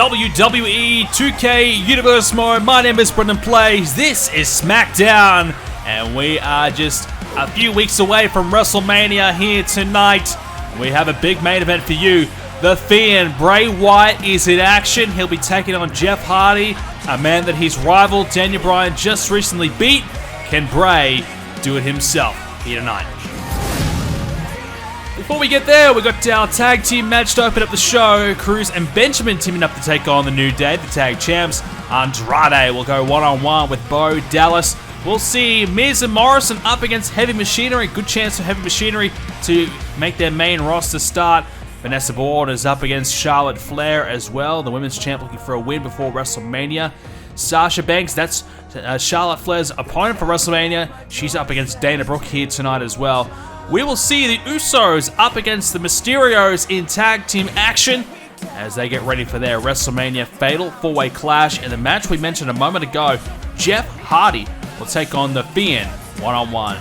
WWE 2k Universe Mode. My name is BrendenPlayz. This is Smackdown, and we are just a few weeks away from WrestleMania here tonight. We have a big main event for you. The Fiend, Bray Wyatt, is in action. He'll be taking on Jeff Hardy, a man that his rival Daniel Bryans just recently beat. Can Bray do it himself here tonight? Before we get there, we got our tag team match to open up the show. Cruz and Benjamin teaming up to take on the New Day, the tag champs. Andrade will go one-on-one with Bo Dallas. We'll see Miz and Morrison up against Heavy Machinery. Good chance for Heavy Machinery to make their main roster start. Vanessa Borne is up against Charlotte Flair as well. The women's champ looking for a win before WrestleMania. Sasha Banks, that's Charlotte Flair's opponent for WrestleMania. She's up against Dana Brooke here tonight as well. We will see the Usos up against the Mysterios in tag team action as they get ready for their WrestleMania Fatal 4-Way Clash. In the match we mentioned a moment ago, Jeff Hardy will take on the Fiend one-on-one.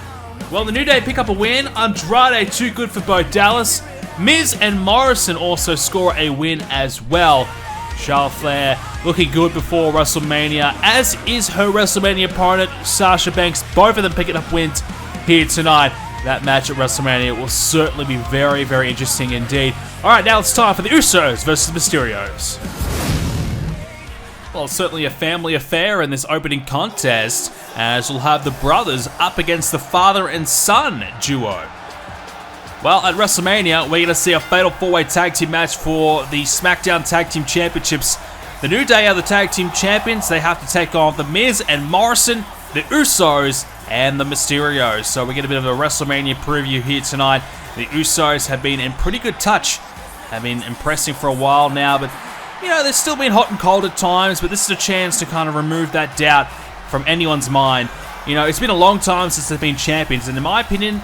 Well, the New Day pick up a win. Andrade too good for Bo Dallas. Miz and Morrison also score a win as well. Charlotte Flair looking good before WrestleMania, as is her WrestleMania opponent, Sasha Banks. Both of them picking up wins here tonight. That match at WrestleMania will certainly be very, very interesting indeed. Alright, now it's time for the Usos versus Mysterios. Well, it's certainly a family affair in this opening contest, as we'll have the brothers up against the father and son duo. Well, at WrestleMania, we're going to see a fatal 4-way tag team match for the Smackdown Tag Team Championships. The New Day are the tag team champions. They have to take on the Miz and Morrison, the Usos, and the Mysterios. So we get a bit of a WrestleMania preview here tonight. The Usos have been in pretty good touch, have been impressing for a while now, but you know, they've still been hot and cold at times, but this is a chance to kind of remove that doubt from anyone's mind. You know, it's been a long time since they've been champions, and in my opinion,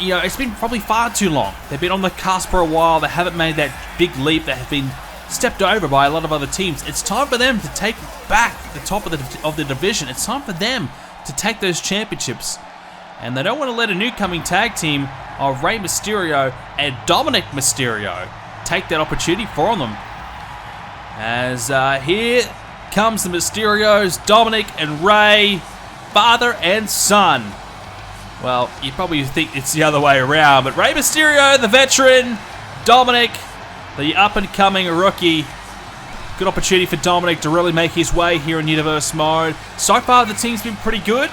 you know, it's been probably far too long. They've been on the cusp for a while. They haven't made that big leap. They have been stepped over by a lot of other teams. It's time for them to take back the top of the division. It's time for them to take those championships. And they don't want to let a new coming tag team of Rey Mysterio and Dominic Mysterio take that opportunity from them. As here comes the Mysterios, Dominic and Rey, father and son. Well, you probably think it's the other way around, but Rey Mysterio, the veteran, Dominic, the up-and-coming rookie. Good opportunity for Dominic to really make his way here in Universe Mode. So far, the team's been pretty good.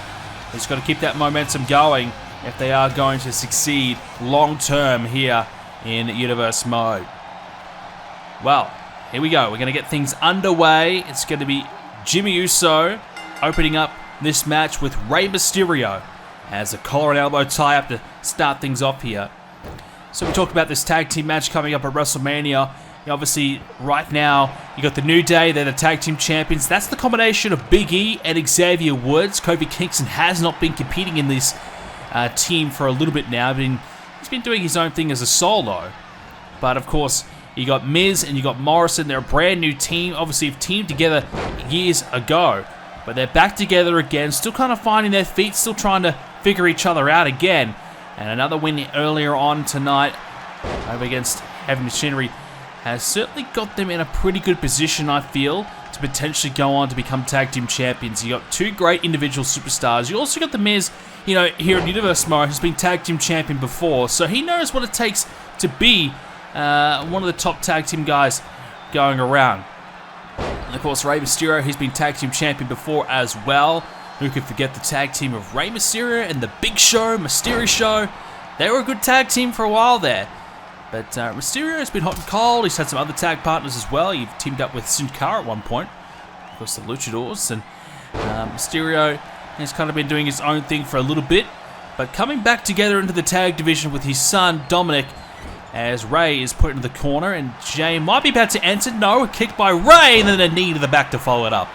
He's got to keep that momentum going if they are going to succeed long-term here in Universe Mode. Well, here we go. We're going to get things underway. It's going to be Jimmy Uso opening up this match with Rey Mysterio as a collar and elbow tie-up to start things off here. So we talked about this tag team match coming up at WrestleMania. Obviously, right now, you got the New Day. They're the tag team champions. That's the combination of Big E and Xavier Woods. Kofi Kingston has not been competing in this team for a little bit now. He's been doing his own thing as a solo. But, of course, you got Miz and you got Morrison. They're a brand new team. Obviously, they've teamed together years ago. But they're back together again, still kind of finding their feet, still trying to figure each other out again. And another win earlier on tonight over against Heavy Machinery has certainly got them in a pretty good position, I feel, to potentially go on to become tag team champions. You got two great individual superstars. You also got the Miz, you know, here in Universe Mode, who's been tag team champion before, so he knows what it takes to be one of the top tag team guys going around. And of course, Rey Mysterio, he's been tag team champion before as well. Who could forget the tag team of Rey Mysterio and the Big Show, Mysterio Show? They were a good tag team for a while there. But Mysterio has been hot and cold. He's had some other tag partners as well. He's teamed up with Sin Cara at one point. Of course, the Luchadors. And Mysterio has kind of been doing his own thing for a little bit. But coming back together into the tag division with his son, Dominic, as Rey is put into the corner. And Jay might be about to enter. No, a kick by Rey, and then a knee to the back to follow it up.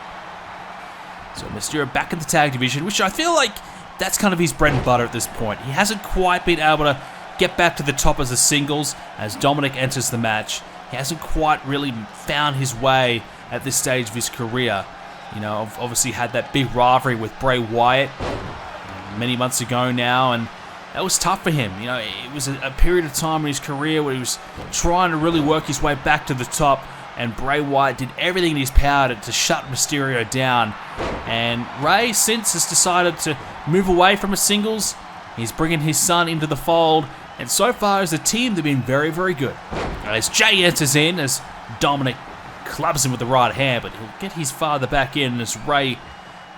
So Mysterio back in the tag division, which I feel like that's kind of his bread and butter at this point. He hasn't quite been able to get back to the top as a singles as Dominic enters the match. He hasn't quite really found his way at this stage of his career. You know, obviously had that big rivalry with Bray Wyatt many months ago now, and that was tough for him. You know, it was a period of time in his career where he was trying to really work his way back to the top, and Bray Wyatt did everything in his power to shut Mysterio down. And Ray since has decided to move away from a singles. He's bringing his son into the fold, and so far as a team, they've been very, very good. As Jay enters in, as Dominic clubs him with the right hand, but he'll get his father back in as Ray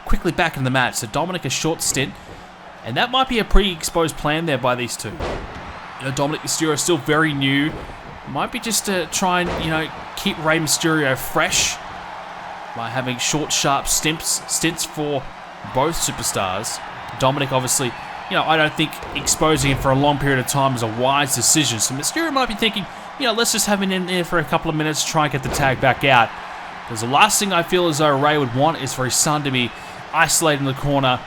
quickly back in the match. So Dominic a short stint, and that might be a pre-exposed plan there by these two. Dominic Mysterio is still very new. Might be just to try and, keep Rey Mysterio fresh by having short, sharp stints for both superstars. Dominic, obviously, I don't think exposing him for a long period of time is a wise decision. So Mysterio might be thinking, let's just have him in there for a couple of minutes, try and get the tag back out. Because the last thing I feel as though Ray would want is for his son to be isolated in the corner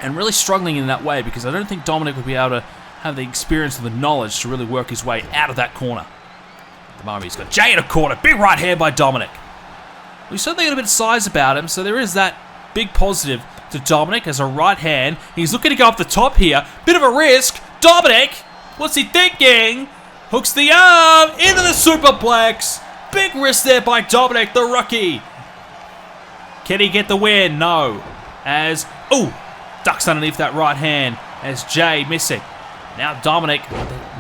and really struggling in that way, because I don't think Dominic would be able to have the experience and the knowledge to really work his way out of that corner. At the moment, he's got Jay in a corner. Big right hand by Dominic. He's certainly got a bit of size about him, so there is that big positive to Dominic as a right hand. He's looking to go up the top here. Bit of a risk. Dominic, what's he thinking? Hooks the arm into the superplex. Big risk there by Dominic, the rookie. Can he get the win? No. As, ducks underneath that right hand as Jay missing. Now Dominic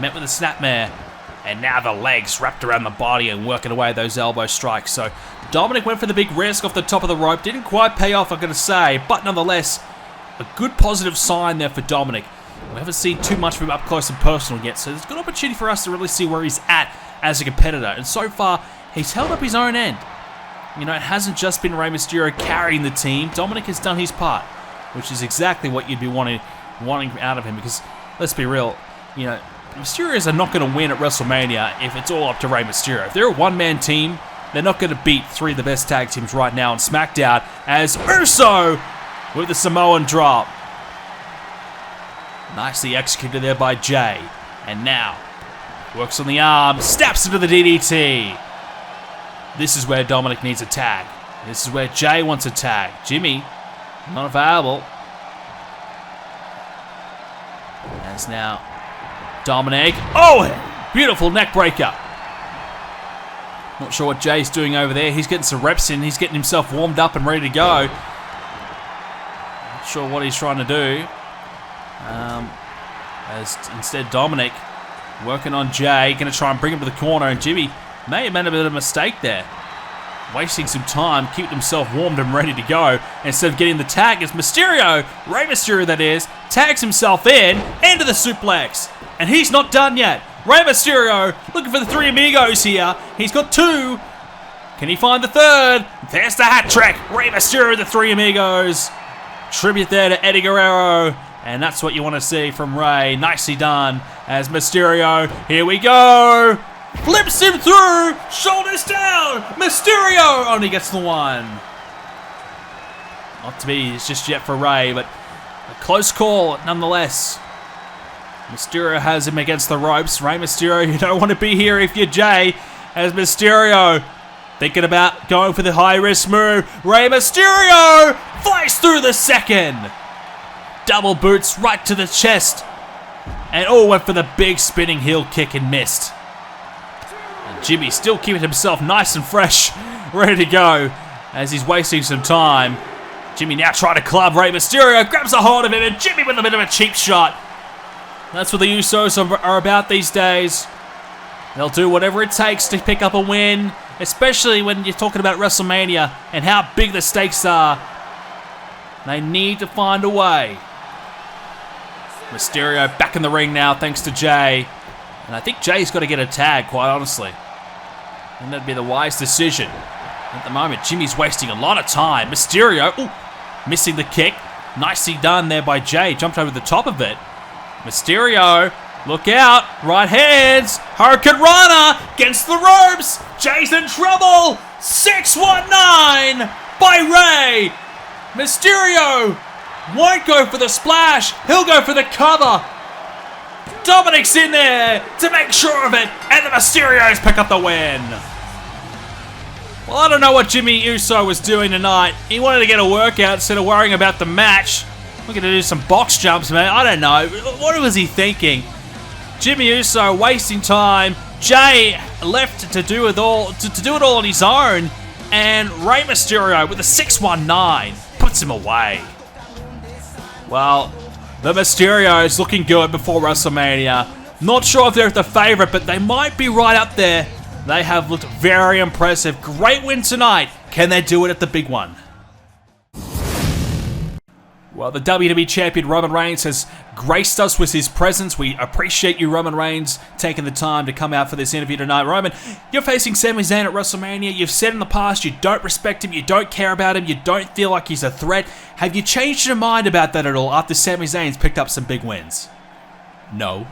met with a snapmare. And now the legs wrapped around the body and working away those elbow strikes. So Dominic went for the big risk off the top of the rope. Didn't quite pay off, I'm going to say. But nonetheless, a good positive sign there for Dominic. We haven't seen too much from him up close and personal yet. So there's a good opportunity for us to really see where he's at as a competitor. And so far, he's held up his own end. It hasn't just been Rey Mysterio carrying the team. Dominic has done his part, which is exactly what you'd be wanting out of him. Because, let's be real, Mysterios are not going to win at WrestleMania if it's all up to Rey Mysterio. If they're a one-man team, they're not going to beat three of the best tag teams right now on Smackdown, as Uso with the Samoan drop. Nicely executed there by Jay. And now, works on the arm, snaps into the DDT. This is where Dominic needs a tag. This is where Jay wants a tag. Jimmy, not available. As now, Dominic. Beautiful neck breaker. Not sure what Jay's doing over there. He's getting some reps in. He's getting himself warmed up and ready to go. Not sure what he's trying to do. As instead Dominic working on Jay. Going to try and bring him to the corner. And Jimmy may have made a bit of a mistake there. Wasting some time, keeping himself warmed and ready to go. Instead of getting the tag, it's Mysterio, Rey Mysterio that is, tags himself into the suplex. And he's not done yet. Rey Mysterio looking for the three amigos here. He's got two. Can he find the third? There's the hat trick. Rey Mysterio, the three amigos. Tribute there to Eddie Guerrero. And that's what you want to see from Rey. Nicely done as Mysterio. Here we go. Flips him through. Shoulders down. Mysterio only gets the one. Not to be just yet for Rey, but a close call nonetheless. Mysterio has him against the ropes. Rey Mysterio, you don't want to be here if you're Jay. As Mysterio thinking about going for the high-risk move. Rey Mysterio flies through the second. Double boots right to the chest. And went for the big spinning heel kick and missed. And Jimmy still keeping himself nice and fresh, ready to go as he's wasting some time. Jimmy now trying to club Rey Mysterio, grabs a hold of him, and Jimmy with a bit of a cheap shot. That's what the Usos are about these days. They'll do whatever it takes to pick up a win, especially when you're talking about WrestleMania and how big the stakes are. They need to find a way. Mysterio back in the ring now, thanks to Jay. And I think Jay's got to get a tag, quite honestly. And that'd be the wise decision. At the moment, Jimmy's wasting a lot of time. Mysterio, missing the kick. Nicely done there by Jay. Jumped over the top of it. Mysterio, look out. Right hands. Hurricane Rana against the ropes. Jay's in trouble. 619 by Rey. Mysterio won't go for the splash. He'll go for the cover. Dominic's in there to make sure of it. And the Mysterios pick up the win. Well, I don't know what Jimmy Uso was doing tonight. He wanted to get a workout instead of worrying about the match. We're going to do some box jumps, man. I don't know. What was he thinking? Jimmy Uso wasting time. Jay left to do it all on his own, and Rey Mysterio with a 619 puts him away. Well, the Mysterios looking good before WrestleMania. Not sure if they're the favorite, but they might be right up there. They have looked very impressive. Great win tonight. Can they do it at the big one? Well, the WWE Champion Roman Reigns has graced us with his presence. We appreciate you, Roman Reigns, taking the time to come out for this interview tonight. Roman, you're facing Sami Zayn at WrestleMania. You've said in the past you don't respect him, you don't care about him, you don't feel like he's a threat. Have you changed your mind about that at all after Sami Zayn's picked up some big wins? No.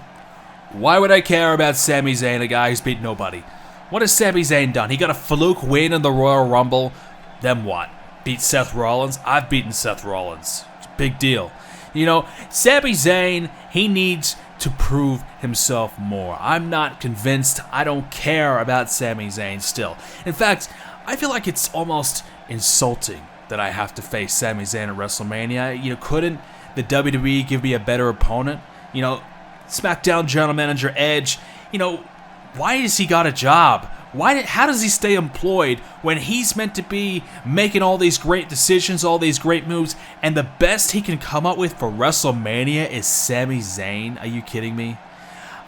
Why would I care about Sami Zayn, a guy who's beat nobody? What has Sami Zayn done? He got a fluke win in the Royal Rumble. Then what? Beat Seth Rollins? I've beaten Seth Rollins. Big deal. You know, Sami Zayn, he needs to prove himself more. I'm not convinced. I don't care about Sami Zayn still. In fact, I feel like it's almost insulting that I have to face Sami Zayn at WrestleMania. You know, couldn't the WWE give me a better opponent? You know, Smackdown General Manager Edge, you know, why has he got a job? How does he stay employed when he's meant to be making all these great decisions, all these great moves, and the best he can come up with for WrestleMania is Sami Zayn? Are you kidding me?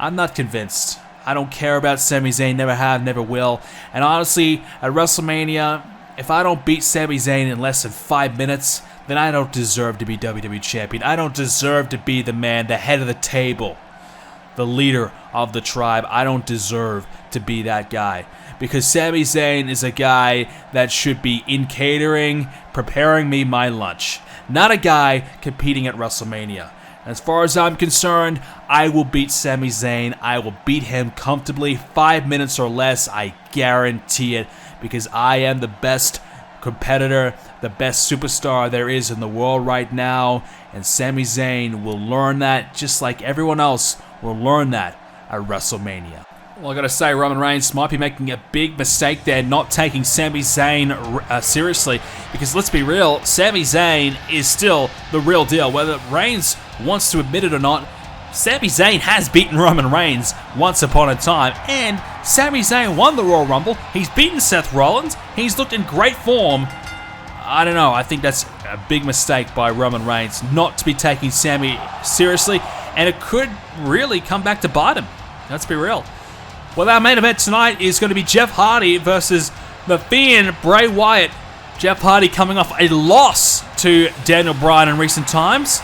I'm not convinced. I don't care about Sami Zayn, never have, never will. And honestly, at WrestleMania, if I don't beat Sami Zayn in less than 5 minutes, then I don't deserve to be WWE Champion. I don't deserve to be the man, the head of the table, the leader of the tribe. I don't deserve to be that guy, because Sami Zayn is a guy that should be in catering, preparing me my lunch, not a guy competing at WrestleMania. As far as I'm concerned, I will beat Sami Zayn. I will beat him comfortably, 5 minutes or less, I guarantee it, because I am the best competitor, the best superstar there is in the world right now, and Sami Zayn will learn that just like everyone else will learn that at WrestleMania. Well, I gotta say, Roman Reigns might be making a big mistake there, not taking Sami Zayn seriously, because let's be real, Sami Zayn is still the real deal. Whether Reigns wants to admit it or not, Sami Zayn has beaten Roman Reigns once upon a time, and Sami Zayn won the Royal Rumble. He's beaten Seth Rollins. He's looked in great form. I don't know, I think that's a big mistake by Roman Reigns not to be taking Sami seriously, and it could really come back to bite him. Let's be real. Well, our main event tonight is going to be Jeff Hardy versus the Fiend, Bray Wyatt. Jeff Hardy coming off a loss to Daniel Bryan in recent times.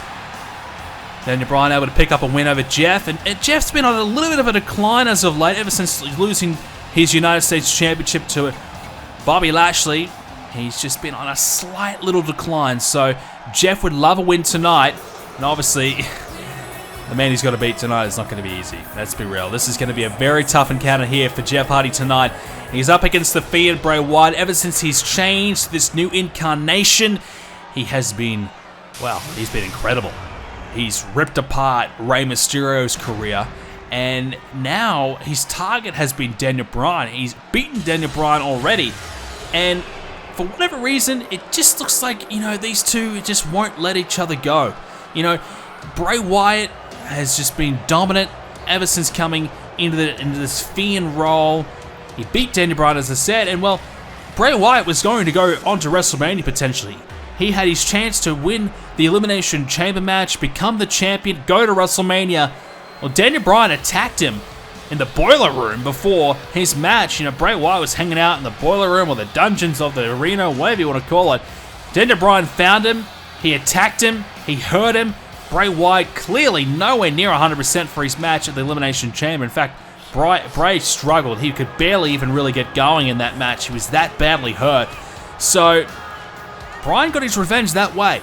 Daniel Bryan able to pick up a win over Jeff, and Jeff's been on a little bit of a decline as of late, ever since losing his United States Championship to Bobby Lashley. He's just been on a slight little decline, so Jeff would love a win tonight, and obviously the man he's got to beat tonight is not going to be easy. Let's be real. This is going to be a very tough encounter here for Jeff Hardy tonight. He's up against the Fiend, Bray Wyatt. Ever since he's changed to this new incarnation, he has been, well, he's been incredible. He's ripped apart Rey Mysterio's career, and now his target has been Daniel Bryan. He's beaten Daniel Bryan already, and for whatever reason, it just looks like, you know, these two just won't let each other go. You know, Bray Wyatt has just been dominant ever since coming into this Fiend role. He beat Daniel Bryan, as I said, and well, Bray Wyatt was going to go on to WrestleMania potentially. He had his chance to win the Elimination Chamber match, become the champion, go to WrestleMania. Well, Daniel Bryan attacked him in the boiler room before his match. You know, Bray Wyatt was hanging out in the boiler room or the dungeons of the arena, whatever you want to call it. Daniel Bryan found him, he attacked him, he hurt him. Bray Wyatt clearly nowhere near 100% for his match at the Elimination Chamber. In fact, Bray struggled. He could barely even really get going in that match. He was that badly hurt. So, Bryan got his revenge that way.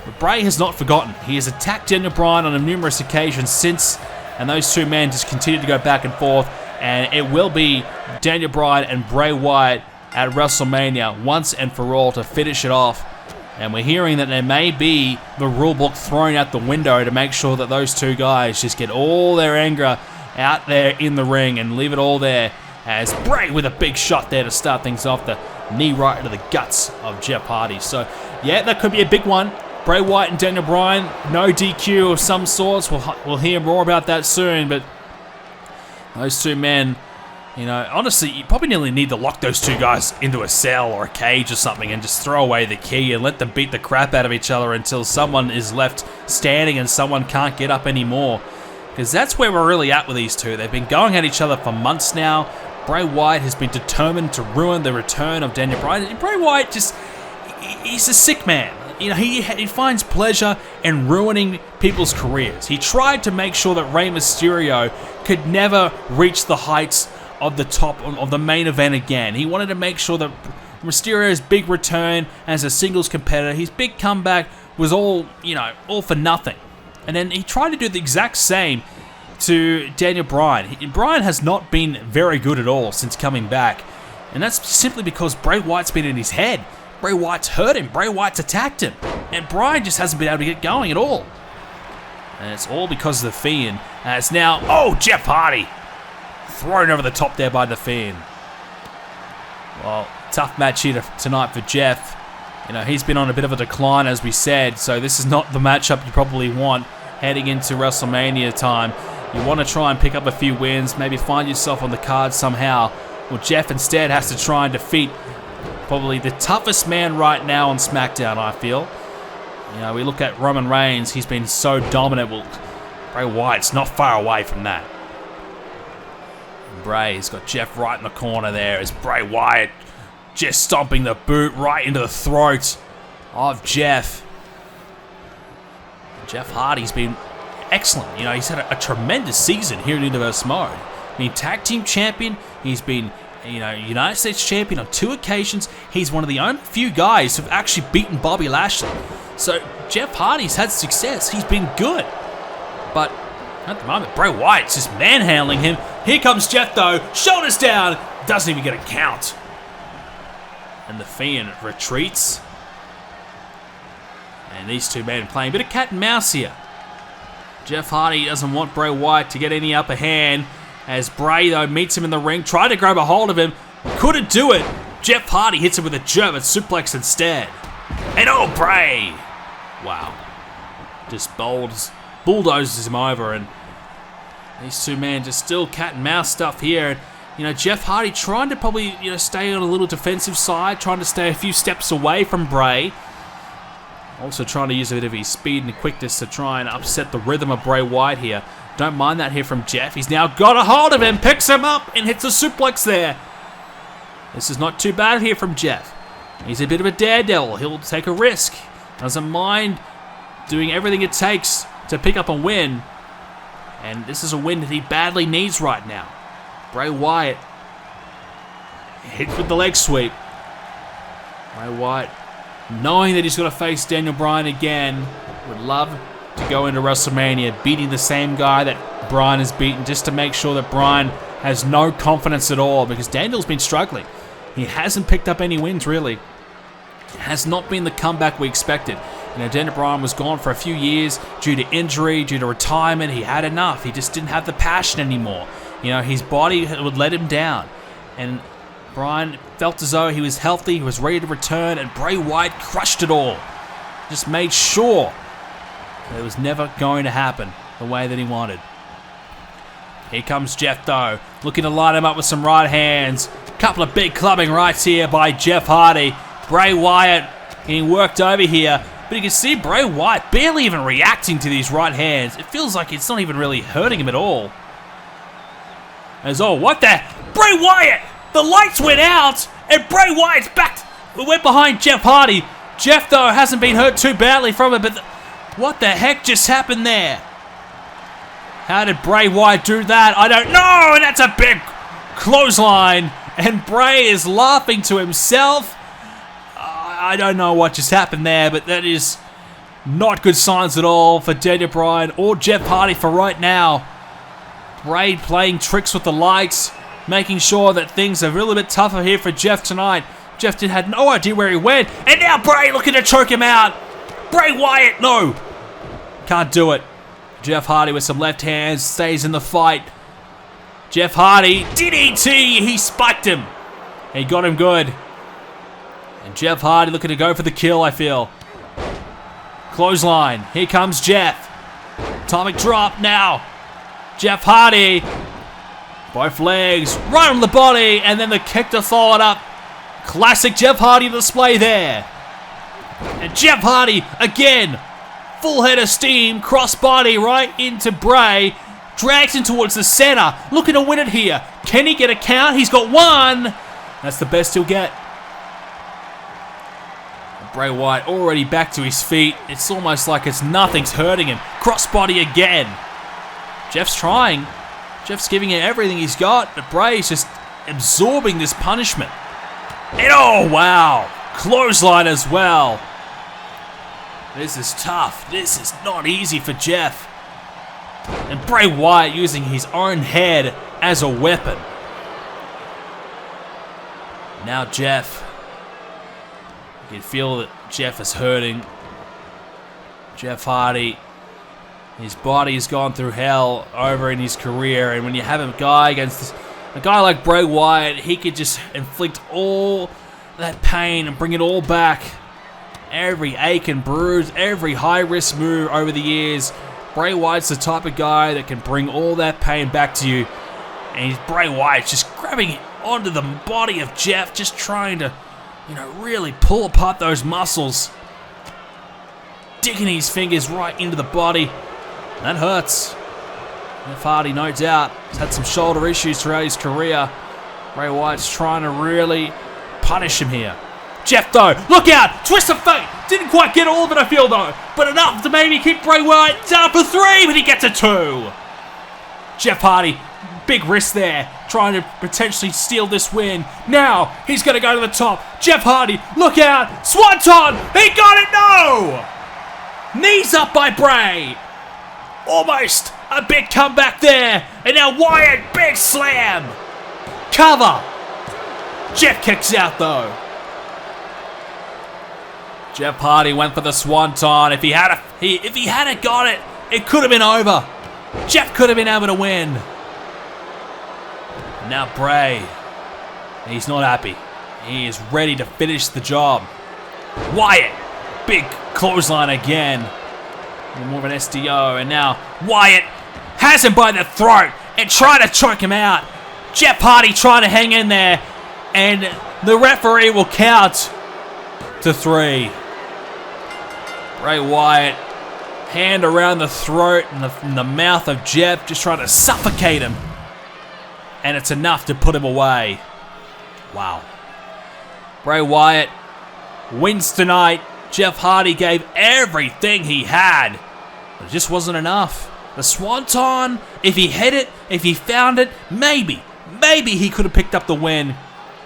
But Bray has not forgotten. He has attacked Daniel Bryan on numerous occasions since, and those two men just continue to go back and forth. And it will be Daniel Bryan and Bray Wyatt at WrestleMania once and for all to finish it off. And we're hearing that there may be the rulebook thrown out the window to make sure that those two guys just get all their anger out there in the ring and leave it all there, as Bray with a big shot there to start things off, the knee right into the guts of Jeff Hardy. So, yeah, that could be a big one. Bray Wyatt and Daniel Bryan, no DQ of some sorts. We'll hear more about that soon, but those two men, You know, honestly, you probably nearly need to lock those two guys into a cell or a cage or something and just throw away the key and let them beat the crap out of each other until someone is left standing and someone can't get up anymore. Because that's where we're really at with these two. They've been going at each other for months now. Bray Wyatt has been determined to ruin the return of Daniel Bryans. Bray Wyatt he's a sick man. You know, he finds pleasure in ruining people's careers. He tried to make sure that Rey Mysterio could never reach the heights of the top of the main event again. He wanted to make sure that Mysterio's big return as a singles competitor, his big comeback, was all for nothing. And then he tried to do the exact same to Daniel Bryan. Bryan has not been very good at all since coming back. And that's simply because Bray Wyatt's been in his head. Bray Wyatt's hurt him. Bray Wyatt's attacked him. And Bryan just hasn't been able to get going at all. And it's all because of the Fiend. And it's now, Jeff Hardy. Thrown over the top there by the Fiend. Well, tough match here tonight for Jeff. You know, he's been on a bit of a decline, as we said, so this is not the matchup you probably want heading into WrestleMania time. You want to try and pick up a few wins, maybe find yourself on the card somehow. Well, Jeff instead has to try and defeat probably the toughest man right now on SmackDown, I feel. You know, we look at Roman Reigns, he's been so dominant. Well, Bray Wyatt's not far away from that. Bray's got Jeff right in the corner there as Bray Wyatt just stomping the boot right into the throat of Jeff. Jeff Hardy's been excellent. You know, he's had a tremendous season here in Universe Mode. I mean, tag team champion. He's been, United States champion on 2 occasions. He's one of the only few guys who've actually beaten Bobby Lashley. So Jeff Hardy's had success. He's been good. But at the moment, Bray Wyatt's just manhandling him. Here comes Jeff, though. Shoulders down. Doesn't even get a count. And the Fiend retreats. And these two men playing a bit of cat and mouse here. Jeff Hardy doesn't want Bray Wyatt to get any upper hand. As Bray, though, meets him in the ring. Tried to grab a hold of him. Couldn't do it. Jeff Hardy hits him with a German suplex instead. And Bray! Wow. Just bulldozes him over. And these two men just still cat and mouse stuff here. Jeff Hardy trying to probably, stay on a little defensive side, trying to stay a few steps away from Bray. Also trying to use a bit of his speed and quickness to try and upset the rhythm of Bray Wyatt here. Don't mind that here from Jeff. He's now got a hold of him, picks him up, and hits a suplex there. This is not too bad here from Jeff. He's a bit of a daredevil. He'll take a risk. Doesn't mind doing everything it takes to pick up a win. And this is a win that he badly needs right now. Bray Wyatt hits with the leg sweep. Bray Wyatt, knowing that he's got to face Daniel Bryan again, would love to go into WrestleMania beating the same guy that Bryan has beaten, just to make sure that Bryan has no confidence at all, because Daniel's been struggling. He hasn't picked up any wins, really. It has not been the comeback we expected. Daniel Bryan was gone for a few years due to injury, due to retirement. He had enough. He just didn't have the passion anymore. His body would let him down. And Bryan felt as though he was healthy, he was ready to return, and Bray Wyatt crushed it all. Just made sure that it was never going to happen the way that he wanted. Here comes Jeff, though, looking to line him up with some right hands. Couple of big clubbing rights here by Jeff Hardy. Bray Wyatt getting worked over here. But you can see Bray Wyatt barely even reacting to these right hands. It feels like it's not even really hurting him at all. What the? Bray Wyatt! The lights went out, and Bray Wyatt's back. Went behind Jeff Hardy. Jeff, though, hasn't been hurt too badly from it, but what the heck just happened there? How did Bray Wyatt do that? I don't know, and that's a big clothesline, and Bray is laughing to himself. I don't know what just happened there, but that is not good signs at all for Daniel Bryan or Jeff Hardy for right now. Bray playing tricks with the lights, making sure that things are a little bit tougher here for Jeff tonight. Jeff had no idea where he went, and now Bray looking to choke him out. Bray Wyatt, no. Can't do it. Jeff Hardy with some left hands, stays in the fight. Jeff Hardy, DDT, he spiked him. He got him good. And Jeff Hardy looking to go for the kill, I feel. Clothesline, here comes Jeff. Atomic drop now. Jeff Hardy. Both legs, right on the body, and then the kick to follow it up. Classic Jeff Hardy display there. And Jeff Hardy, again, full head of steam, crossbody right into Bray. Drags him towards the center, looking to win it here. Can he get a count? He's got one. That's the best he'll get. Bray Wyatt already back to his feet. It's almost like nothing's hurting him. Crossbody again. Jeff's trying. Jeff's giving it everything he's got, but Bray's just absorbing this punishment. And oh, wow. Clothesline as well. This is tough. This is not easy for Jeff. And Bray Wyatt using his own head as a weapon. Now Jeff. You can feel that Jeff is hurting. Jeff Hardy. His body has gone through hell over in his career. And when you have a guy against a guy like Bray Wyatt, he could just inflict all that pain and bring it all back. Every ache and bruise, every high-risk move over the years. Bray Wyatt's the type of guy that can bring all that pain back to you. And Bray Wyatt's just grabbing onto the body of Jeff, just trying to, really pull apart those muscles. Digging his fingers right into the body. That hurts. Jeff Hardy, no doubt, has had some shoulder issues throughout his career. Bray Wyatt's trying to really punish him here. Jeff, though, look out! Twist of fate! Didn't quite get all of it, I feel, though. But enough to maybe keep Bray Wyatt down for 3, but he gets a 2. Jeff Hardy, big risk there, trying to potentially steal this win. Now, he's going to go to the top. Jeff Hardy, look out! Swanton! He got it! No! Knees up by Bray. Almost a big comeback there. And now Wyatt, big slam. Cover. Jeff kicks out, though. Jeff Hardy went for the swanton. If he had got it, it could have been over. Jeff could have been able to win. Now Bray, he's not happy. He is ready to finish the job. Wyatt, big clothesline again. More of an SDO, and now Wyatt has him by the throat and trying to choke him out. Jeff Hardy trying to hang in there, and the referee will count to 3. Bray Wyatt, hand around the throat and the mouth of Jeff, just trying to suffocate him. And it's enough to put him away. Wow. Bray Wyatt wins tonight. Jeff Hardy gave everything he had. But it just wasn't enough. The swanton, if he hit it, if he found it, maybe he could have picked up the win.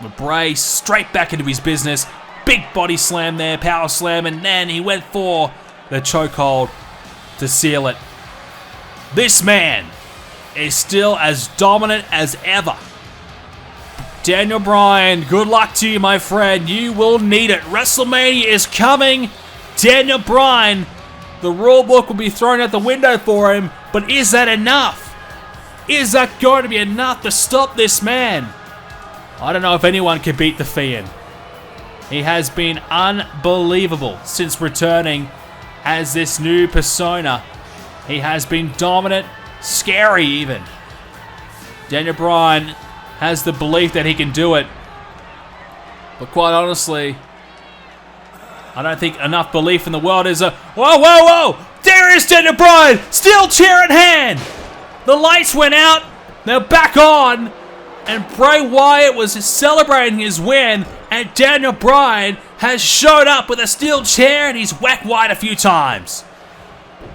But Bray straight back into his business. Big body slam there, power slam, and then he went for the chokehold to seal it. This man is still as dominant as ever. Daniel Bryan, good luck to you, my friend. You will need it. WrestleMania is coming. Daniel Bryan, the rule book will be thrown out the window for him, but is that enough? Is that going to be enough to stop this man? I don't know if anyone can beat the Fiend. He has been unbelievable since returning as this new persona. He has been dominant, scary even. Daniel Bryan has the belief that he can do it. But quite honestly, I don't think enough belief in the world is a... Whoa, whoa, whoa! There is Daniel Bryan! Steel chair in hand! The lights went out, they're back on, and Bray Wyatt was celebrating his win, and Daniel Bryan has showed up with a steel chair and he's whacked Wyatt a few times.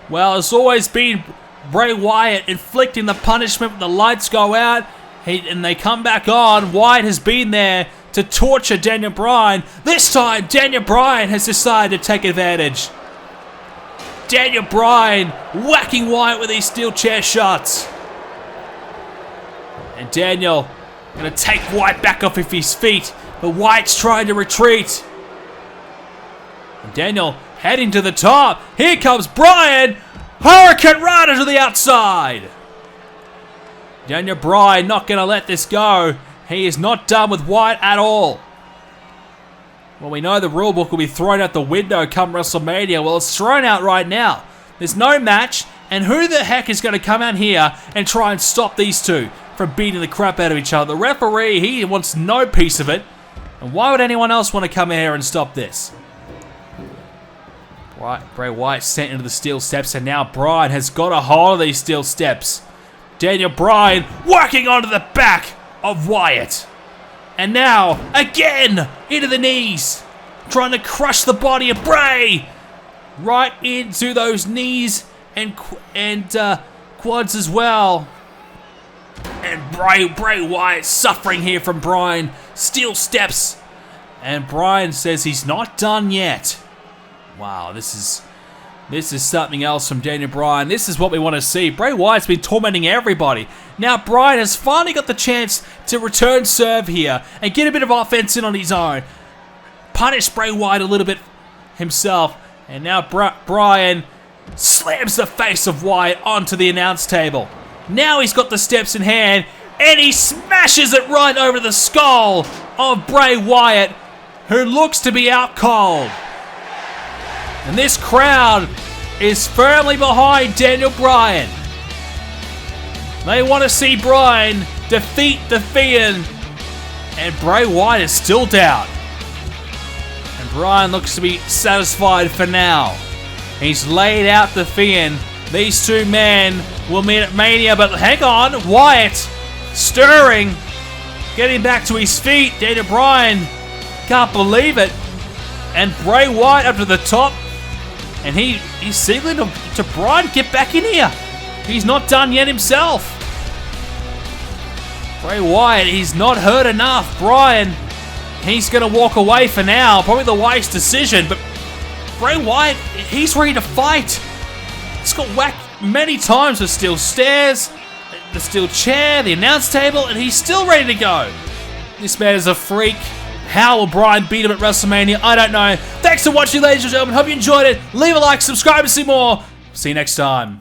Well, it's always been Bray Wyatt inflicting the punishment when the lights go out and they come back on. Wyatt has been there to torture Daniel Bryan. This time, Daniel Bryan has decided to take advantage. Daniel Bryan whacking Wyatt with these steel chair shots. And Daniel going to take Wyatt back off of his feet, but Wyatt's trying to retreat. And Daniel heading to the top. Here comes Bryan. Hurricane Rana to the outside. Daniel Bryan not going to let this go. He is not done with Wyatt at all. Well, we know the rulebook will be thrown out the window come WrestleMania. Well, it's thrown out right now. There's no match, and who the heck is going to come out here and try and stop these two? from beating the crap out of each other. The referee, he wants no piece of it. And why would anyone else want to come in here and stop this? Bray Wyatt sent into the steel steps, and now Bryan has got a hold of these steel steps. Daniel Bryan working onto the back of Wyatt. And now, again, into the knees. Trying to crush the body of Bray. Right into those knees and quads as well. And Bray Wyatt suffering here from Bryan. Steel steps. And Bryan says he's not done yet. Wow, this is something else from Daniel Bryan. This is what we want to see. Bray Wyatt's been tormenting everybody. Now Bryan has finally got the chance to return serve here and get a bit of offense in on his own. Punish Bray Wyatt a little bit himself. And now Bryan slams the face of Wyatt onto the announce table. Now he's got the steps in hand, and he smashes it right over the skull of Bray Wyatt, who looks to be out cold. And this crowd is firmly behind Daniel Bryan. They want to see Bryan defeat the Fiend, and Bray Wyatt is still down. And Bryan looks to be satisfied for now. He's laid out the Fiend. These two men will meet at Mania, but hang on, Wyatt stirring, getting back to his feet. Daniel Bryan can't believe it. And Bray Wyatt up to the top. And he's signaling to Bryan, get back in here. He's not done yet himself. Bray Wyatt, he's not hurt enough. Bryan, he's going to walk away for now. Probably the wise decision, but Bray Wyatt, he's ready to fight. He's got whacked many times with steel stairs, the steel chair, the announce table, and he's still ready to go. This man is a freak. How will Bryan beat him at WrestleMania? I don't know. Thanks for watching, ladies and gentlemen. Hope you enjoyed it. Leave a like, subscribe to see more. See you next time.